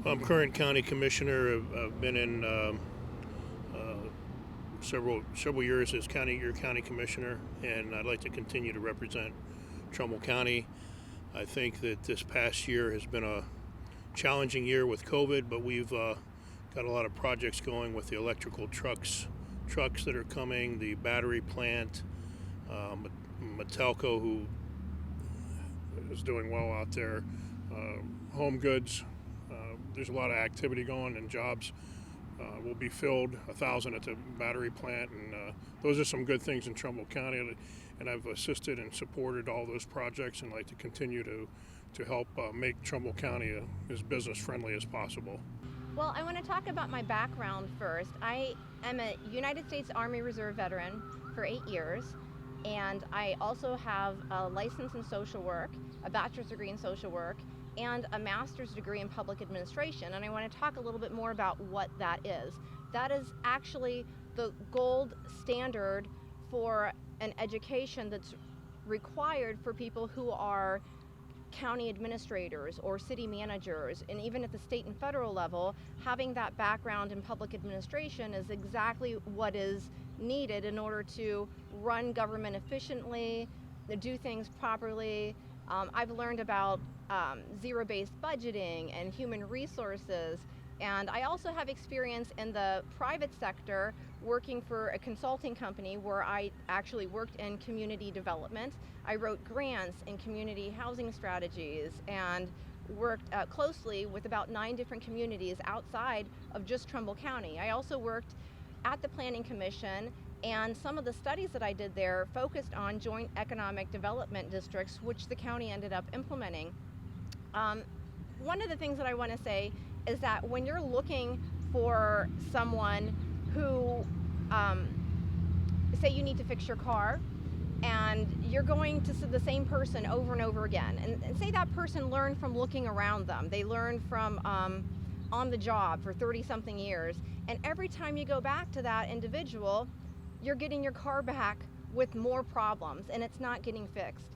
I'm current county commissioner. I've been in several years as your county commissioner, and I'd like to continue to represent Trumbull County. I think that this past year has been a challenging year with COVID, but we've got a lot of projects going with the electrical trucks that are coming, the battery plant, Metelco, who is doing well out there, home goods. There's a lot of activity going, and jobs will be filled, 1,000 at the battery plant, and those are some good things in Trumbull County, and I've assisted and supported all those projects and like to continue to help make Trumbull County as business friendly as possible. Well, I want to talk about my background first. I am a United States Army Reserve veteran for 8 years, and I also have a license in social work, a bachelor's degree in social work, and a master's degree in public administration. And I want to talk a little bit more about what that is. That is actually the gold standard for an education that's required for people who are county administrators or city managers, and even at the state and federal level, having that background in public administration is exactly what is needed in order to run government efficiently, do things properly. I've learned about zero-based budgeting and human resources, and I also have experience in the private sector working for a consulting company where I actually worked in community development. I wrote grants in community housing strategies and worked closely with about 9 different communities outside of just Trumbull County. I also worked at the Planning Commission, and some of the studies that I did there focused on joint economic development districts, which the county ended up implementing. One of the things that I want to say is that when you're looking for someone who, say you need to fix your car, and you're going to see the same person over and over again, and say that person learned from looking around them. They learned from on the job for 30-something years, and every time you go back to that individual, you're getting your car back with more problems, and it's not getting fixed.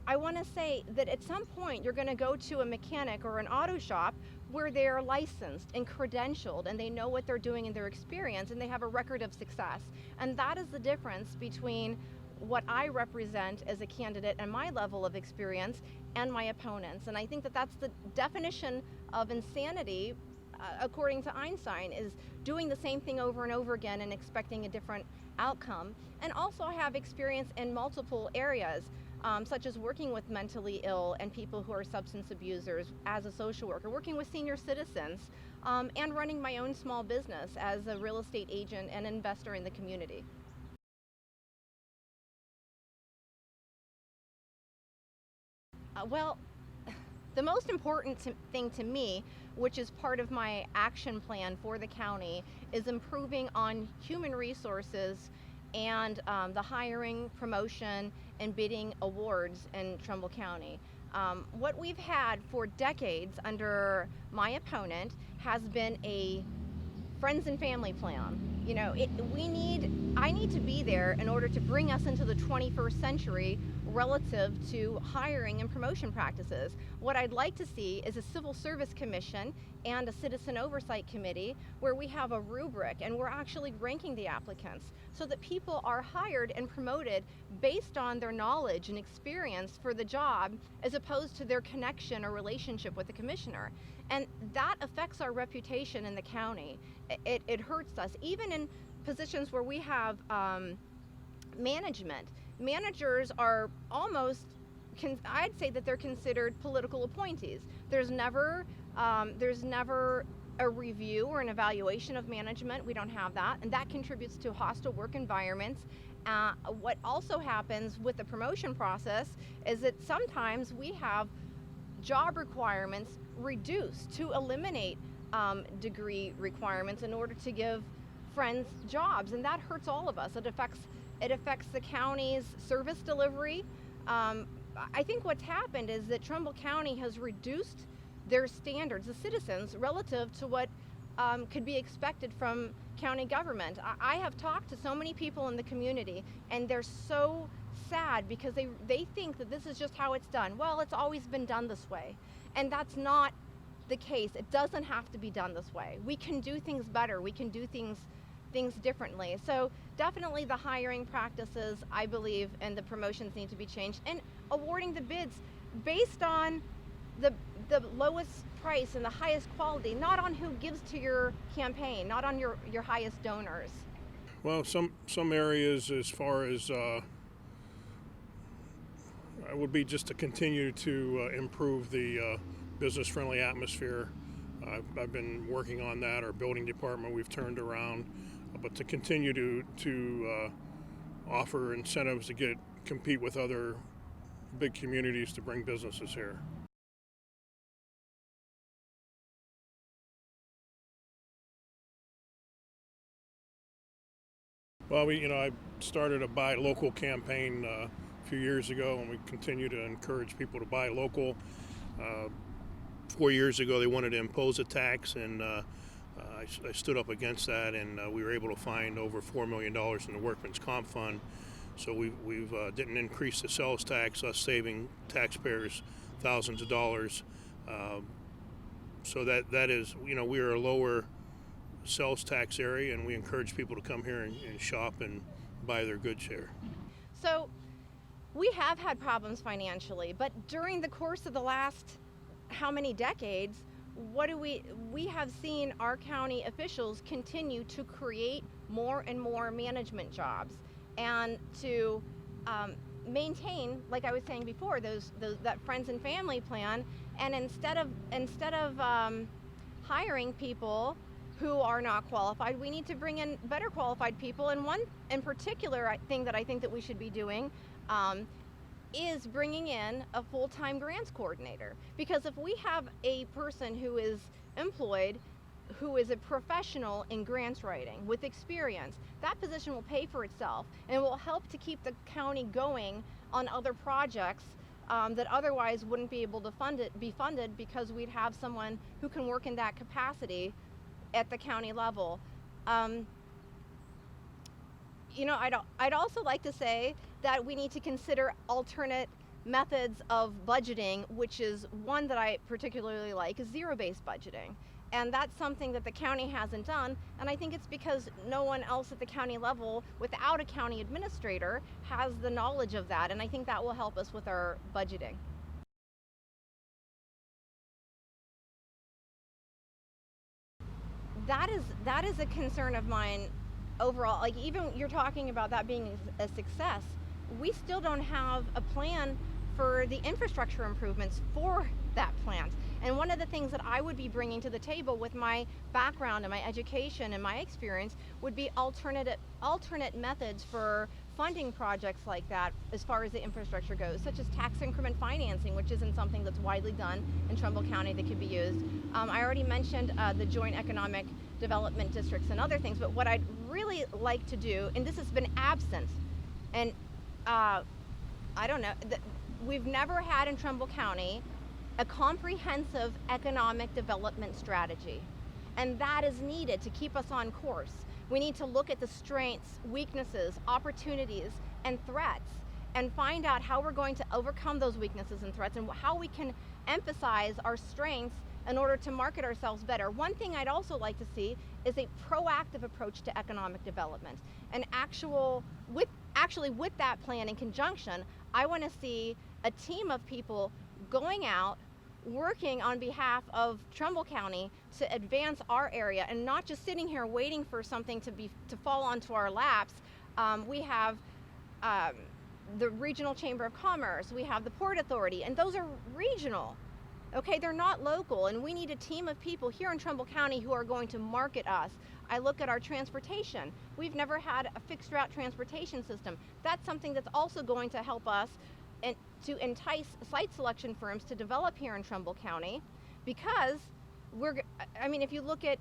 I want to say that at some point you're going to go to a mechanic or an auto shop where they're licensed and credentialed, and they know what they're doing in their experience, and they have a record of success. And that is the difference between what I represent as a candidate and my level of experience and my opponents. And I think that that's the definition of insanity, according to Einstein, is doing the same thing over and over again and expecting a different outcome. And also I have experience in multiple areas, such as working with mentally ill and people who are substance abusers as a social worker, working with senior citizens, and running my own small business as a real estate agent and investor in the community. Well, the most important thing to me, which is part of my action plan for the county, is improving on human resources and the hiring, promotion, and bidding awards in Trumbull County. What we've had for decades under my opponent has been a friends and family plan. You know, I need to be there in order to bring us into the 21st century relative to hiring and promotion practices. What I'd like to see is a civil service commission and a citizen oversight committee where we have a rubric and we're actually ranking the applicants so that people are hired and promoted based on their knowledge and experience for the job as opposed to their connection or relationship with the commissioner. And that affects our reputation in the county. It hurts us. Even in positions where we have management, managers are almost, I'd say that they're considered political appointees. There's never a review or an evaluation of management. We don't have that, and that contributes to hostile work environments. What also happens with the promotion process is that sometimes we have job requirements reduced to eliminate degree requirements in order to give friends jobs, and that hurts all of us. It affects the county's service delivery. I think what's happened is that Trumbull County has reduced their standards, the citizens, relative to what could be expected from county government. I have talked to so many people in the community, and they're so sad because they think that this is just how it's done. Well, it's always been done this way, and that's not the case. It doesn't have to be done this way. We can do things better. We can do things differently. So definitely the hiring practices, I believe, and the promotions need to be changed, and awarding the bids based on the lowest price and the highest quality, not on who gives to your campaign, not on your highest donors. Well, some areas, as far as would be just to continue to improve the business-friendly atmosphere. I've been working on that. Our building department we've turned around, but to continue to offer incentives to compete with other big communities to bring businesses here. Well, I started a buy local campaign a few years ago, and we continue to encourage people to buy local. 4 years ago, they wanted to impose a tax, and I stood up against that, and we were able to find over $4 million in the Workman's Comp Fund. So we've didn't increase the sales tax, thus saving taxpayers thousands of dollars. So that is, we are a lower sales tax area, and we encourage people to come here and shop and buy their goods here. So we have had problems financially, but during the course of the last how many decades, we have seen our county officials continue to create more and more management jobs and to maintain, like I was saying before, that friends and family plan. And instead of hiring people who are not qualified, we need to bring in better qualified people. And one in particular thing that I think that we should be doing is bringing in a full-time grants coordinator. Because if we have a person who is employed, who is a professional in grants writing with experience, that position will pay for itself and will help to keep the county going on other projects that otherwise wouldn't be able to be funded because we'd have someone who can work in that capacity at the county level. I'd also like to say that we need to consider alternate methods of budgeting, which is one that I particularly like, is zero-based budgeting. And that's something that the county hasn't done, and I think it's because no one else at the county level, without a county administrator, has the knowledge of that, and I think that will help us with our budgeting. That is a concern of mine overall. Like, even you're talking about that being a success, we still don't have a plan for the infrastructure improvements for that plant. And one of the things that I would be bringing to the table with my background and my education and my experience would be alternate methods for funding projects like that as far as the infrastructure goes, such as tax increment financing, which isn't something that's widely done in Trumbull County that could be used. I already mentioned the joint economic development districts and other things, but what I'd really like to do, and this has been absent, and I don't know, we've never had in Trumbull County a comprehensive economic development strategy, and that is needed to keep us on course. We need to look at the strengths, weaknesses, opportunities, and threats, and find out how we're going to overcome those weaknesses and threats, and how we can emphasize our strengths in order to market ourselves better. One thing I'd also like to see is a proactive approach to economic development. And with that plan in conjunction, I want to see a team of people going out, working on behalf of Trumbull County to advance our area, and not just sitting here waiting for something to fall onto our laps. We have the Regional Chamber of Commerce, we have the Port Authority, and those are regional. Okay, they're not local, and we need a team of people here in Trumbull County who are going to market us. I look at our transportation. We've never had a fixed route transportation system. That's something that's also going to help us and to entice site selection firms to develop here in Trumbull County, because if you look at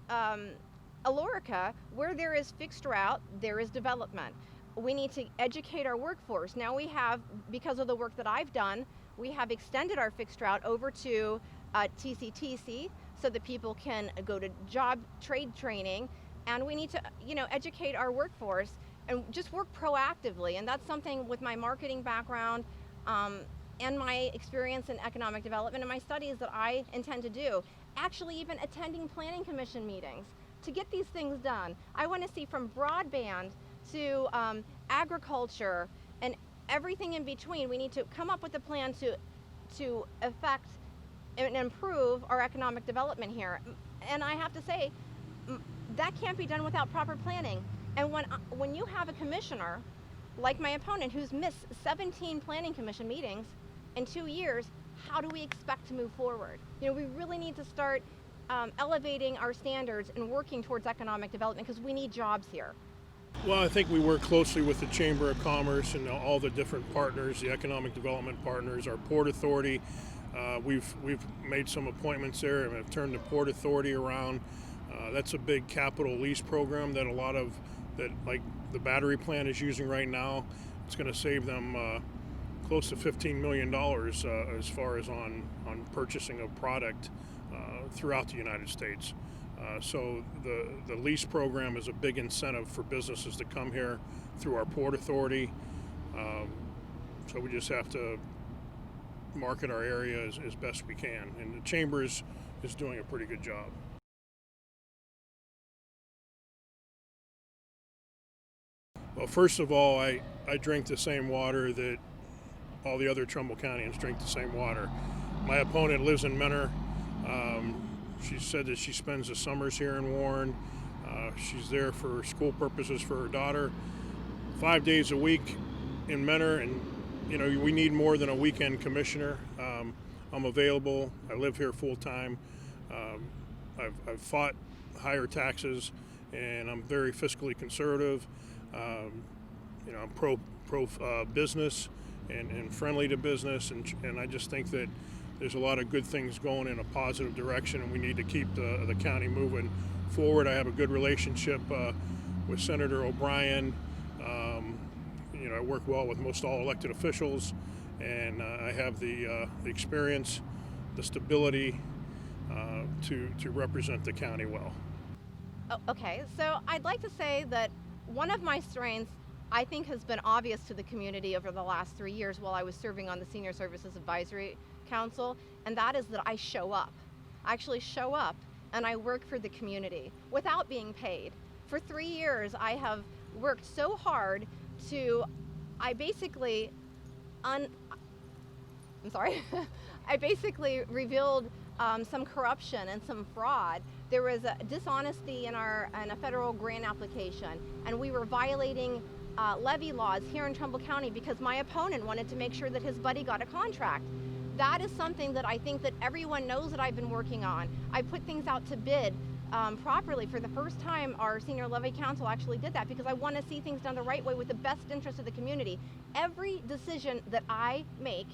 Alorica, where there is fixed route, there is development. We need to educate our workforce. Now we have, because of the work that I've done, we have extended our fixed route over to TCTC so that people can go to job trade training, and we need to educate our workforce and just work proactively. And that's something with my marketing background and my experience in economic development and my studies that I intend to do, actually even attending planning commission meetings to get these things done. I want to see from broadband to agriculture and everything in between. We need to come up with a plan to affect and improve our economic development here. And I have to say, that can't be done without proper planning. And when you have a commissioner like my opponent who's missed 17 planning commission meetings in 2 years, how do we expect to move forward? You know, we really need to start elevating our standards and working towards economic development because we need jobs here. Well, I think we work closely with the Chamber of Commerce and all the different partners, the economic development partners, our Port Authority. We've made some appointments there and have turned the Port Authority around. That's a big capital lease program that like the battery plant is using right now. It's going to save them close to $15 million as far as on purchasing of product throughout the United States. So the lease program is a big incentive for businesses to come here through our Port Authority. So we just have to market our area as best we can. And the Chamber is doing a pretty good job. Well, first of all, I drink the same water that all the other Trumbull Countyans drink the same water. My opponent lives in Mentor. She said that she spends the summers here in Warren. She's there for school purposes for her daughter, 5 days a week in Mentor, and you know, we need more than a weekend commissioner. I'm available. I live here full time. I've fought higher taxes, and I'm very fiscally conservative. You know, I'm pro business and friendly to business, and I just think that there's a lot of good things going in a positive direction, and we need to keep the county moving forward. I have a good relationship with Senator O'Brien. You know, I work well with most all elected officials, and I have the experience, the stability to represent the county well. Oh, okay, so I'd like to say that one of my strengths, I think, has been obvious to the community over the last 3 years while I was serving on the Senior Services Advisory Council, and that is that I show up. I actually show up and I work for the community without being paid. For 3 years, I have worked so hard I basically revealed some corruption and some fraud. There was a dishonesty in a federal grant application, and we were violating levy laws here in Trumbull County because my opponent wanted to make sure that his buddy got a contract. That is something that I think that everyone knows that I've been working on. I put things out to bid properly. For the first time, our Senior Levy Council actually did that because I want to see things done the right way with the best interest of the community. Every decision that I make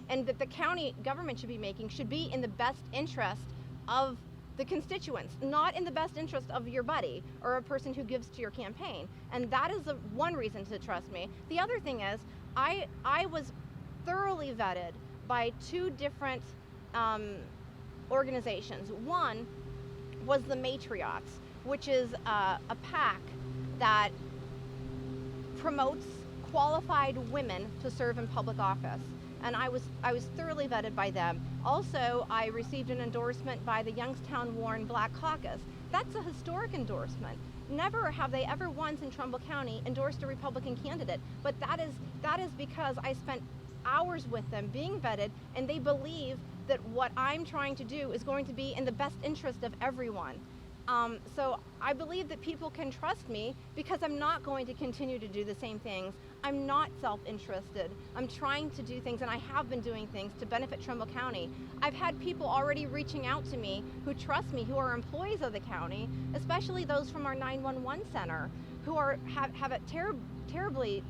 and that the county government should be making should be in the best interest of the constituents, not in the best interest of your buddy or a person who gives to your campaign. And that is the one reason to trust me. The other thing is, I was thoroughly vetted by two different organizations. One was the Matriarchs, which is a PAC that promotes qualified women to serve in public office. And I was thoroughly vetted by them. Also, I received an endorsement by the Youngstown Warren Black Caucus. That's a historic endorsement. Never have they ever once in Trumbull County endorsed a Republican candidate, but that is because I spent hours with them being vetted, and they believe that what I'm trying to do is going to be in the best interest of everyone. So I believe that people can trust me because I'm not going to continue to do the same things. I'm not self-interested. I'm trying to do things, and I have been doing things to benefit Trumbull County. I've had people already reaching out to me who trust me, who are employees of the county, especially those from our 911 center, who have a terribly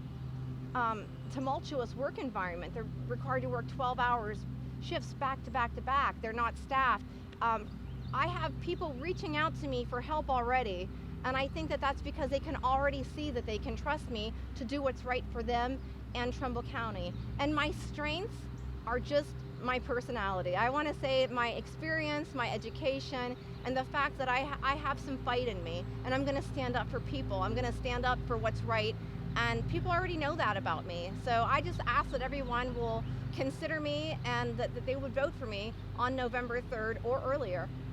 tumultuous work environment. They're required to work 12 hours shifts back to back to back. They're not staffed. I have people reaching out to me for help already, and I think that that's because they can already see that they can trust me to do what's right for them and Trumbull County. And my strengths are just my personality. I want to say my experience, my education, and the fact that I have some fight in me, and I'm going to stand up for people. I'm going to stand up for what's right, And people already know that about me. So I just ask that everyone will consider me and that they would vote for me on November 3rd or earlier.